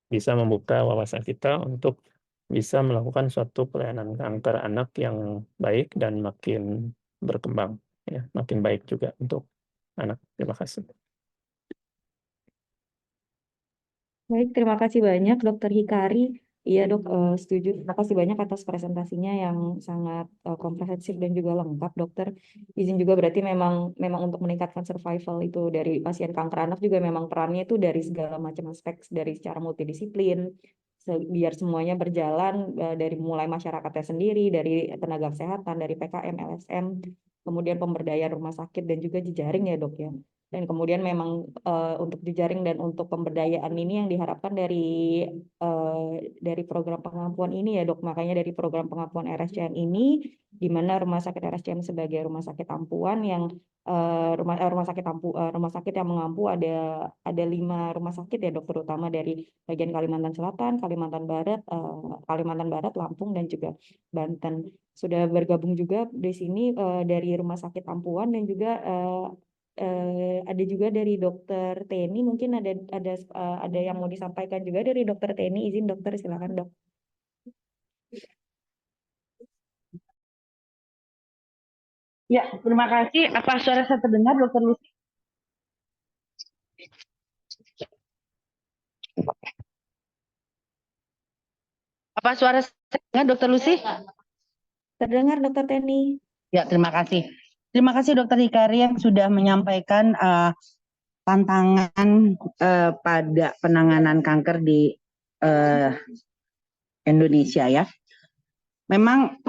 Speaker 2: bisa membuka wawasan kita untuk bisa melakukan suatu pelayanan kanker anak yang baik dan makin berkembang, ya, makin baik juga untuk anak. Terima kasih.
Speaker 1: Baik, terima kasih banyak Dokter Hikari. Iya dok, setuju. Terima kasih banyak atas presentasinya yang sangat komprehensif dan juga lengkap dokter. Izin juga berarti memang untuk meningkatkan survival itu dari pasien kanker anak juga memang perannya itu dari segala macam aspek, dari secara multidisiplin, biar semuanya berjalan dari mulai masyarakatnya sendiri, dari tenaga kesehatan, dari PKM, LSM, kemudian pemberdayaan rumah sakit dan juga jejaring ya dok ya. Dan kemudian memang untuk jejaring dan untuk pemberdayaan ini yang diharapkan dari program pengampuan ini ya dok. Makanya dari program pengampuan RSCM ini, di mana rumah sakit RSCM sebagai rumah sakit ampuan yang rumah sakit yang mengampu ada 5 rumah sakit ya dok, terutama dari bagian Kalimantan Selatan, Kalimantan Barat, Lampung, dan juga Banten. Sudah bergabung juga di sini dari rumah sakit ampuan dan juga ada juga dari Dokter Teni. Mungkin ada yang mau disampaikan juga dari Dokter Teni. Izin dokter, silakan dok.
Speaker 3: Ya, terima kasih. Apa suara saya terdengar, Dokter Lucy? Apa suara saya terdengar, Dokter Lucy?
Speaker 1: Terdengar Dokter Teni.
Speaker 3: Ya, terima kasih. Terima kasih Dokter Hikari yang sudah menyampaikan tantangan pada penanganan kanker di Indonesia ya. Memang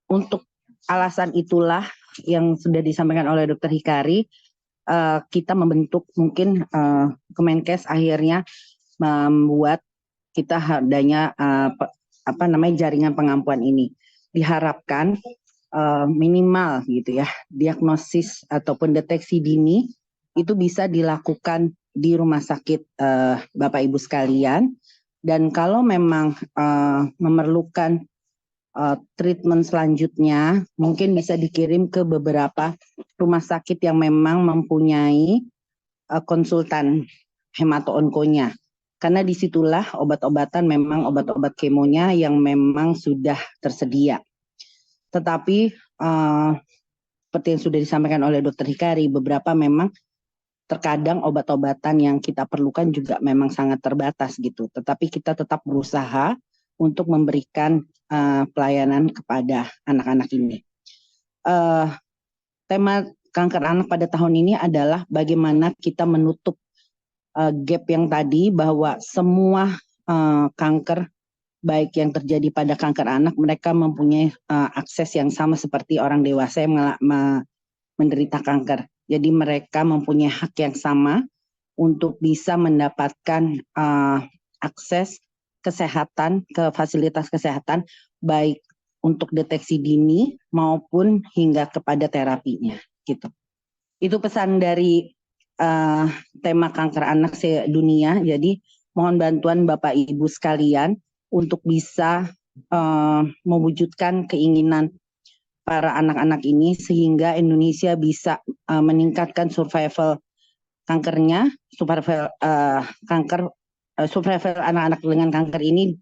Speaker 3: untuk alasan itulah yang sudah disampaikan oleh Dokter Hikari, kita membentuk mungkin Kemenkes akhirnya membuat kita adanya jaringan pengampuan ini. Diharapkan minimal gitu ya, diagnosis ataupun deteksi dini itu bisa dilakukan di rumah sakit Bapak Ibu sekalian, dan kalau memang memerlukan treatment selanjutnya mungkin bisa dikirim ke beberapa rumah sakit yang memang mempunyai konsultan hemato-onkonya, karena disitulah obat-obatan memang obat-obat kemonya yang memang sudah tersedia. Tetapi seperti yang sudah disampaikan oleh Dr. Hikari, beberapa memang terkadang obat-obatan yang kita perlukan juga memang sangat terbatas gitu. Tetapi kita tetap berusaha untuk memberikan pelayanan kepada anak-anak ini. Tema kanker anak pada tahun ini adalah bagaimana kita menutup gap yang tadi, bahwa semua kanker baik yang terjadi pada kanker anak, mereka mempunyai akses yang sama seperti orang dewasa yang menderita kanker. Jadi mereka mempunyai hak yang sama untuk bisa mendapatkan akses kesehatan ke fasilitas kesehatan, baik untuk deteksi dini maupun hingga kepada terapinya. Gitu. Itu pesan dari tema kanker anak sedunia. Jadi mohon bantuan Bapak Ibu sekalian untuk bisa mewujudkan keinginan para anak-anak ini sehingga Indonesia bisa meningkatkan survival kankernya, survival anak-anak dengan kanker ini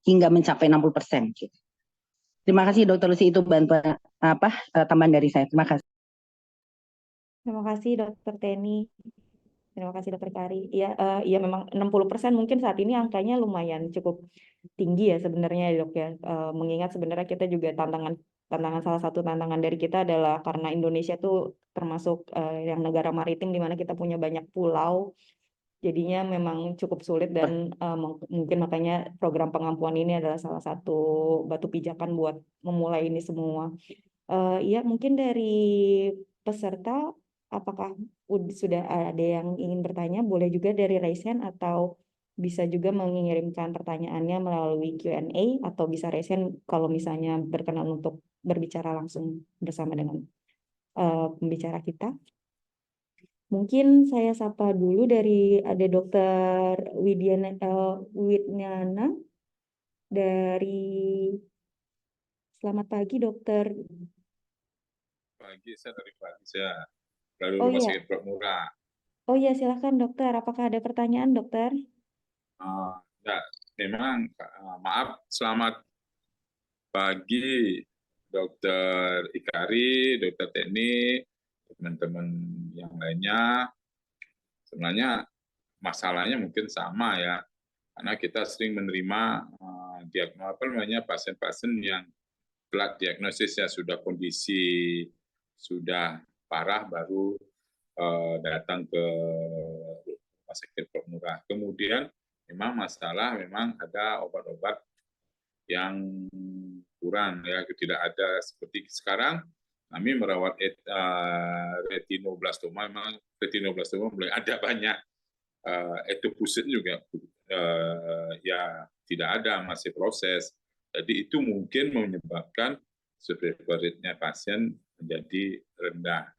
Speaker 3: hingga mencapai 60%. Terima kasih Dr. Lucy, itu bantuan tambahan dari saya. Terima kasih.
Speaker 1: Terima kasih Dr. Teni. Terima kasih Dr. Kari. Iya memang 60% mungkin saat ini angkanya lumayan cukup tinggi ya sebenarnya Dok ya. Mengingat sebenarnya kita juga tantangan salah satu tantangan dari kita adalah karena Indonesia tuh termasuk yang negara maritim di mana kita punya banyak pulau. Jadinya memang cukup sulit dan mungkin makanya program pengampuan ini adalah salah satu batu pijakan buat memulai ini semua. Iya mungkin dari peserta, apakah sudah ada yang ingin bertanya? Boleh juga dari raise hand atau bisa juga mengirimkan pertanyaannya melalui Q&A, atau bisa raise hand kalau misalnya berkenan untuk berbicara langsung bersama dengan pembicara kita. Mungkin saya sapa dulu dari ada Dr. Widnyana dari Selamat Pagi Dokter.
Speaker 4: Pagi, saya dari pagi saya lalu
Speaker 1: Oh
Speaker 4: Rumah
Speaker 1: iya.
Speaker 4: Sakit Murah.
Speaker 1: Oh iya, silakan dokter. Apakah ada pertanyaan, dokter?
Speaker 4: Enggak, memang maaf, selamat pagi Dokter Ikari, Dokter Teni, teman-teman yang lainnya. Sebenarnya masalahnya mungkin sama ya, karena kita sering menerima pasien-pasien yang telah diagnosisnya sudah kondisi sudah parah baru datang ke Rumah Sakit Murah. Kemudian memang masalah memang ada obat-obat yang kurang ya, tidak ada seperti sekarang kami merawat retinoblastoma, memang retinoblastoma mulai ada banyak, etopusit juga ya tidak ada, masih proses. Jadi itu mungkin menyebabkan survival rate-nya pasien menjadi rendah.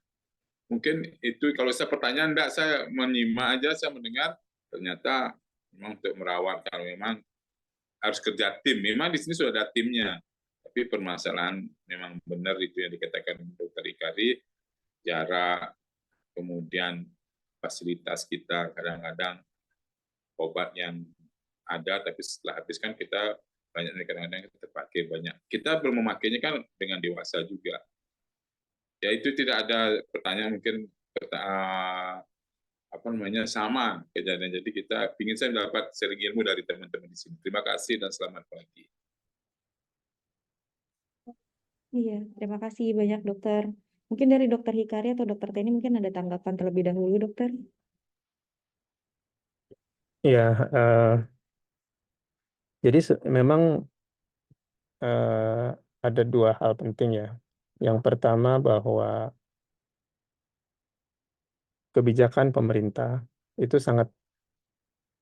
Speaker 4: Mungkin itu kalau saya pertanyaan, enggak, saya menyimak aja, saya mendengar, ternyata memang untuk merawat kalau memang harus kerja tim. Memang di sini sudah ada timnya, tapi permasalahan memang benar itu yang dikatakan Dr. Ikari, jarak, kemudian fasilitas kita kadang-kadang obat yang ada, tapi setelah habis kan kita banyak kadang-kadang kita pakai banyak. Kita belum memakainya kan dengan dewasa juga. Ya itu tidak ada pertanyaan, mungkin sama kejadian. Jadi kita ingin saya dapat sharing ilmu dari teman-teman di sini. Terima kasih dan selamat pagi.
Speaker 1: Iya, terima kasih banyak dokter. Mungkin dari Dokter Hikari atau Dokter Teni mungkin ada tanggapan terlebih dahulu, dokter.
Speaker 2: Ya, jadi memang ada dua hal penting ya. Yang pertama bahwa kebijakan pemerintah itu sangat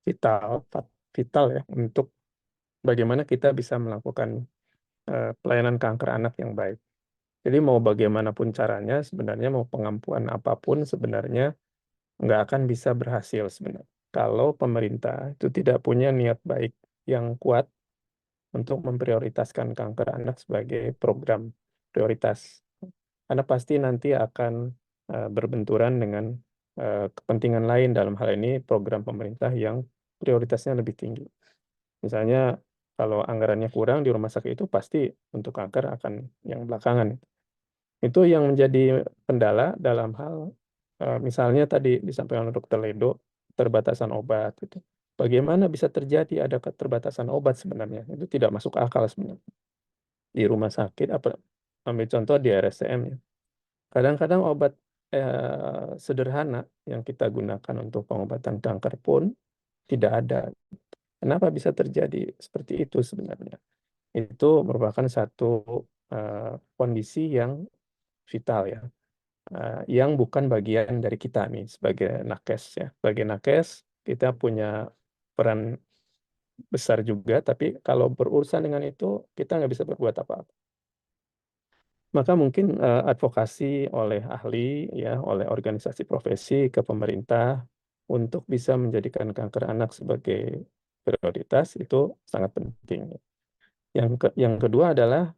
Speaker 2: vital ya untuk bagaimana kita bisa melakukan pelayanan kanker anak yang baik. Jadi mau bagaimanapun caranya, sebenarnya mau pengampuan apapun sebenarnya nggak akan bisa berhasil sebenarnya. Kalau pemerintah itu tidak punya niat baik yang kuat untuk memprioritaskan kanker anak sebagai program prioritas. Karena pasti nanti akan berbenturan dengan kepentingan lain, dalam hal ini program pemerintah yang prioritasnya lebih tinggi. Misalnya kalau anggarannya kurang di rumah sakit itu pasti untuk kanker akan yang belakangan. Itu yang menjadi kendala dalam hal misalnya tadi disampaikan oleh Dr. Ledo, keterbatasan obat gitu. Bagaimana bisa terjadi ada keterbatasan obat sebenarnya? Itu tidak masuk akal sebenarnya. Di rumah sakit, ambil contoh di RSCM ya. Kadang-kadang obat sederhana yang kita gunakan untuk pengobatan kanker pun tidak ada. Kenapa bisa terjadi seperti itu sebenarnya? Itu merupakan satu kondisi yang vital ya, yang bukan bagian dari kita nih sebagai nakes ya. Sebagai nakes kita punya peran besar juga, tapi kalau berurusan dengan itu kita nggak bisa berbuat apa-apa. Maka mungkin advokasi oleh ahli ya, oleh organisasi profesi ke pemerintah untuk bisa menjadikan kanker anak sebagai prioritas itu sangat penting. Yang kedua adalah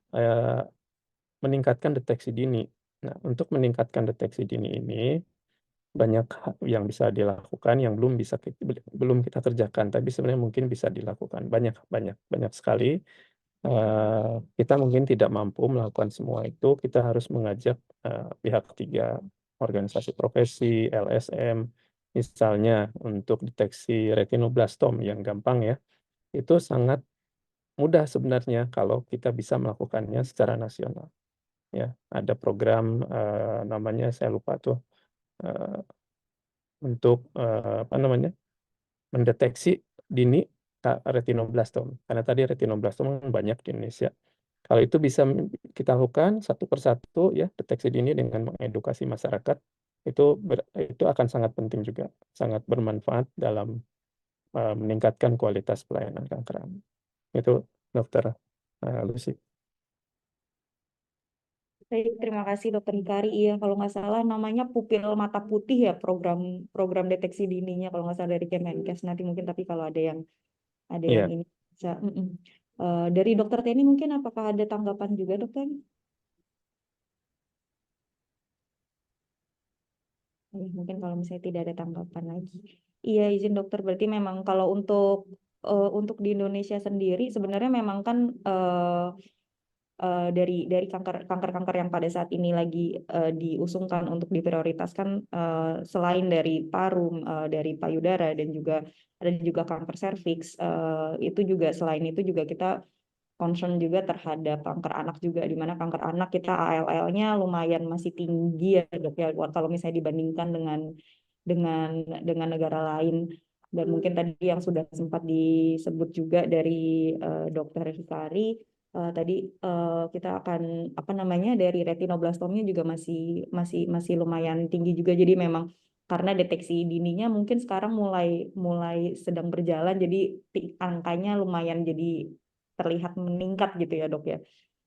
Speaker 2: meningkatkan deteksi dini. Nah, untuk meningkatkan deteksi dini ini banyak yang bisa dilakukan yang belum kita kerjakan, tapi sebenarnya mungkin bisa dilakukan banyak sekali. Kita mungkin tidak mampu melakukan semua itu, kita harus mengajak pihak ketiga, organisasi profesi, LSM, misalnya untuk deteksi retinoblastom yang gampang ya, itu sangat mudah sebenarnya kalau kita bisa melakukannya secara nasional. Ya, ada program namanya saya lupa tuh untuk apa namanya mendeteksi dini retinoblastom. Karena tadi retinoblastom banyak di Indonesia. Kalau itu bisa kita lakukan satu persatu ya, deteksi dini dengan mengedukasi masyarakat, itu akan sangat penting juga, sangat bermanfaat dalam meningkatkan kualitas pelayanan kanker anak. Itu Dokter Lucy.
Speaker 1: Baik, terima kasih Dokter Hikari. Iya, kalau nggak salah namanya pupil mata putih ya program deteksi dininya kalau nggak salah dari Kemenkes nanti mungkin, tapi kalau ada yang
Speaker 2: Iya.
Speaker 1: ini bisa. Dari Dokter Teni mungkin apakah ada tanggapan juga Dokter? Mungkin kalau misalnya tidak ada tanggapan lagi. Iya, izin dokter. Berarti memang kalau untuk di Indonesia sendiri sebenarnya memang kan dari kanker yang pada saat ini lagi diusungkan untuk diprioritaskan, selain dari paru, dari payudara dan juga ada juga kanker serviks. Itu juga selain itu juga kita concern juga terhadap kanker anak juga, di mana kanker anak kita ALL-nya lumayan masih tinggi ya dok ya kalau misalnya dibandingkan dengan negara lain. Dan mungkin tadi yang sudah sempat disebut juga dari Dokter Hikari, tadi kita akan apa namanya dari retinoblastomnya juga masih lumayan tinggi juga. Jadi memang karena deteksi dininya mungkin sekarang mulai sedang berjalan, jadi angkanya lumayan jadi terlihat meningkat gitu ya dok ya.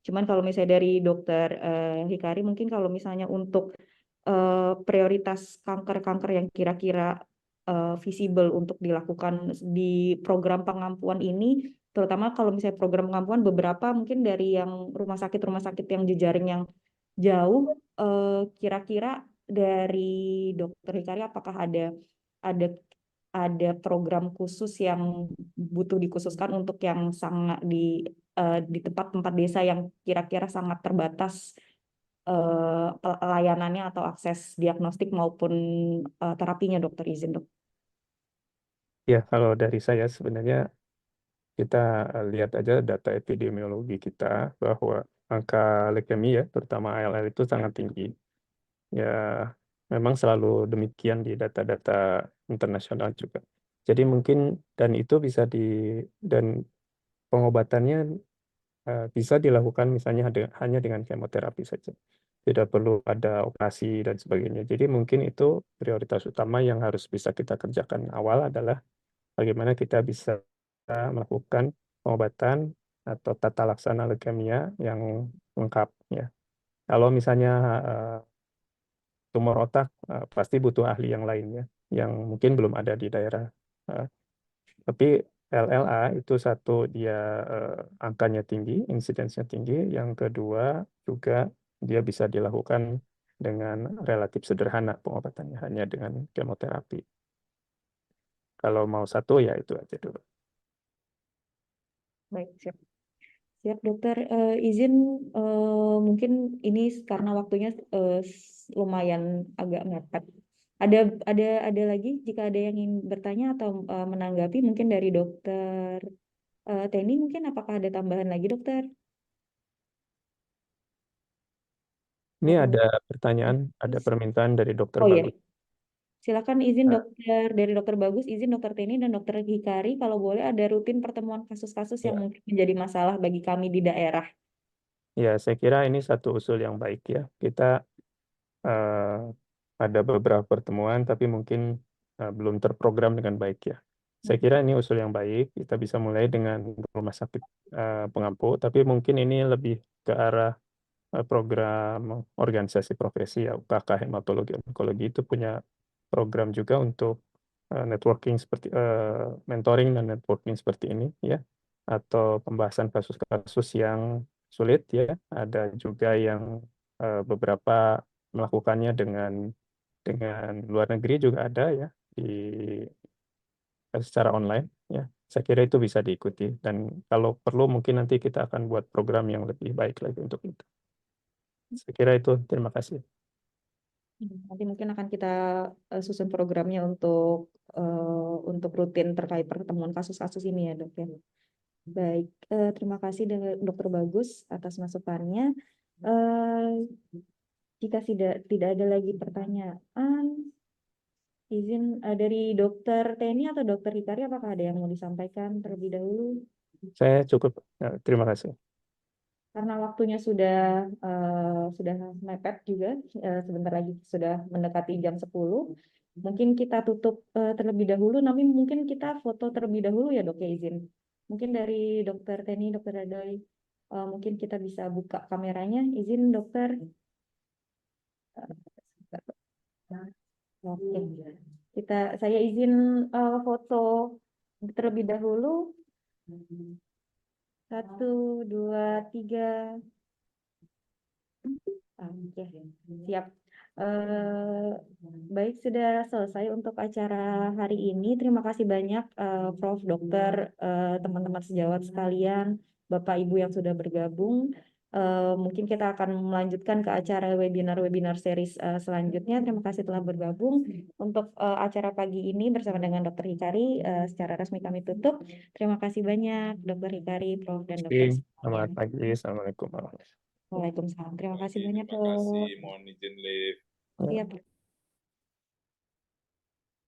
Speaker 1: Cuman kalau misalnya dari Dokter Hikari mungkin kalau misalnya untuk prioritas kanker-kanker yang kira-kira visible untuk dilakukan di program pengampuan ini, terutama kalau misalnya program pengampuan beberapa mungkin dari yang rumah sakit yang jejaring yang jauh, kira-kira dari Dokter Hikari apakah ada ada program khusus yang butuh dikhususkan untuk yang sangat di tempat-tempat desa yang kira-kira sangat terbatas layanannya atau akses diagnostik maupun terapinya dokter, izin dok.
Speaker 2: Ya, kalau dari saya sebenarnya kita lihat aja data epidemiologi kita bahwa angka leukemia, terutama ALL itu sangat tinggi. Ya, memang selalu demikian di data-data internasional juga. Jadi mungkin dan itu dan pengobatannya bisa dilakukan misalnya hanya dengan kemoterapi saja. tidak perlu ada operasi dan sebagainya. Jadi mungkin itu prioritas utama yang harus bisa kita kerjakan awal adalah bagaimana kita bisa melakukan pengobatan atau tata laksana leukemia yang lengkap ya. Kalau misalnya tumor otak pasti butuh ahli yang lainnya yang mungkin belum ada di daerah. Tapi LLA itu satu dia angkanya tinggi, insidensnya tinggi. Yang kedua juga dia bisa dilakukan dengan relatif sederhana pengobatannya hanya dengan kemoterapi. Kalau mau satu ya itu aja dulu.
Speaker 1: Baik, siap. Siap, dokter. Izin mungkin ini karena waktunya lumayan agak mepet. Ada lagi jika ada yang ingin bertanya atau menanggapi mungkin dari dokter Teni mungkin apakah ada tambahan lagi dokter?
Speaker 2: Ini
Speaker 1: Atau
Speaker 2: ada pertanyaan, ada permintaan dari Dokter
Speaker 1: oh iya,
Speaker 2: Bagus.
Speaker 1: silakan izin
Speaker 2: Ah.
Speaker 1: dokter dari dokter Bagus, izin dokter Teni dan dokter Hikari kalau boleh ada rutin pertemuan kasus-kasus yang
Speaker 2: Ya.
Speaker 1: mungkin menjadi masalah bagi kami di daerah.
Speaker 2: Ya, saya kira ini satu usul yang baik ya. Kita ada beberapa pertemuan, tapi mungkin belum terprogram dengan baik ya. Saya kira ini usul yang baik. Kita bisa mulai dengan rumah sakit pengampu, tapi mungkin ini lebih ke arah program organisasi profesi ya. UKK Hematologi Onkologi itu punya program juga untuk networking seperti mentoring dan networking seperti ini ya, atau pembahasan kasus-kasus yang sulit ya. Ada juga yang beberapa melakukannya dengan luar negeri juga ada ya di secara online ya. Saya kira itu bisa diikuti dan kalau perlu mungkin nanti kita akan buat program yang lebih baik lagi untuk itu. Saya kira itu. Terima kasih.
Speaker 1: Nanti mungkin akan kita susun programnya untuk rutin terkait pertemuan kasus-kasus ini ya dok ya. Baik, terima kasih dokter Bagus atas masukannya. Jika tidak ada lagi pertanyaan, izin dari dokter Teni atau dokter Hikari apakah ada yang mau disampaikan terlebih dahulu?
Speaker 2: Saya cukup. Terima kasih.
Speaker 1: Karena waktunya sudah mepet juga, sebentar lagi sudah mendekati jam 10. Mungkin kita tutup terlebih dahulu, tapi mungkin kita foto terlebih dahulu ya dok ya izin. Mungkin dari dokter Teni, dokter Adoy, mungkin kita bisa buka kameranya, izin dokter. Oke, saya izin foto terlebih dahulu. 1, 2, 3. Oke, siap. Baik, sudah selesai untuk acara hari ini. Terima kasih banyak, Prof. Dokter, teman-teman sejawat sekalian, Bapak Ibu yang sudah bergabung. Mungkin kita akan melanjutkan ke acara webinar series selanjutnya. Terima kasih telah bergabung. Untuk acara pagi ini bersama dengan Dokter Hikari, secara resmi kami tutup. Terima kasih banyak, Dokter Hikari, Prof. dan Dokter.
Speaker 2: Selamat pagi. Assalamualaikum warahmatullahi wabarakatuh.
Speaker 1: Waalaikumsalam. Terima kasih banyak,
Speaker 4: Terima kasih. Mohon izin live.
Speaker 1: Prof. Iya, Prof.